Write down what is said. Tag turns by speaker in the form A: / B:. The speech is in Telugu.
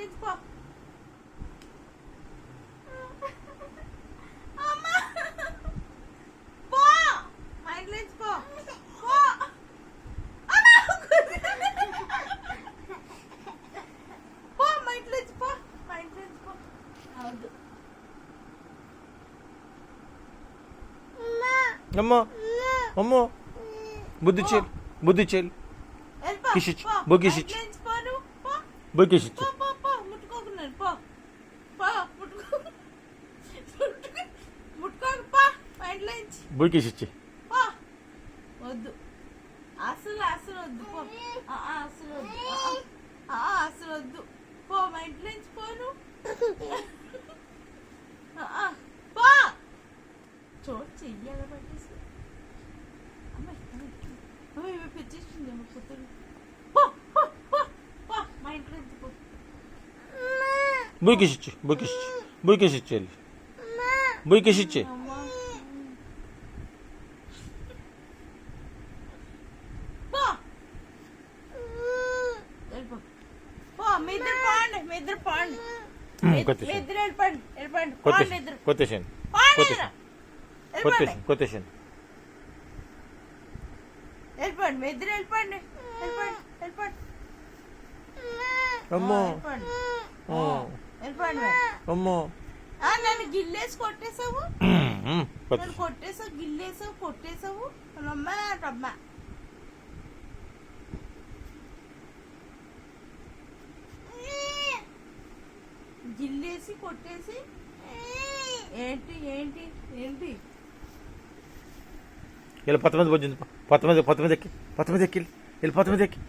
A: ఇంట్లోంచి పో. పో మా ఇంట్లోంచి పో. పో పో మా ఇంట్లోంచి పో. మా ఇంట్లోంచి పో. అవద్దు.
B: అమ్మో అమ్మో బుద్ధి చేయాలి, బుద్ధి చేయాలి. కిసిచ్చు, బొగ్గిసిచ్చు, బొగ్గిసిచ్చు.
A: ముట్టుకోకున్నాను పో. పో ముట్టుకోకు పో మా ఇంట్లోంచి.
B: బొగ్గిసిచ్చు.
A: పో వద్దు, అసలు అసలు వద్దు. పో అసలు వద్దు, అసలు వద్దు. పో మా ఇంట్లోంచి పోను. పో చోటు చెయ్యాలి పట్టేసి అమ్మాయి పెంచేసింది అమ్మ పుత్తలు. పో పో పో పో మా ఇంట్లోంచి పో.
B: బొగ్గిసిచ్చు, బొగ్గిసిచ్చు, బొగ్గిసిచ్చు వెళ్ళి, బొగ్గిసిచ్చు.
A: పో వెళ్ళిపో. పో మీ ఇద్దరు పోండి, మీ ఇద్దరు పోండి, మీ ఇద్దరు వెళ్ళిపోండి, వెళ్ళిపోండి. పోండి ఇద్దరు,
B: కొట్టేసాను,
A: వెళ్ళిపోండి,
B: కొట్టేసాను.
A: వెళ్ళిపోండి మీ ఇద్దరు, వెళ్ళిపోండి, వెళ్ళిపోండి, వెళ్ళిపోండి.
B: అమ్మో
A: వెళ్ళిపోండి.
B: అమ్మో
A: నన్ను గిల్లేసి కొట్టేసావు, నన్ను కొట్టేసావు, గిల్లేసావు, కొట్టేసావు. అమ్మా అమ్మా గిల్లేసి కొట్టేసి ఏంటి ఏంటి ఏంటి?
B: ఇలా 10 మంది భోజనం, 10 మంది ఎక్కి, 10 మంది ఎక్కి వెళ్ళి, 10 మంది ఎక్కి.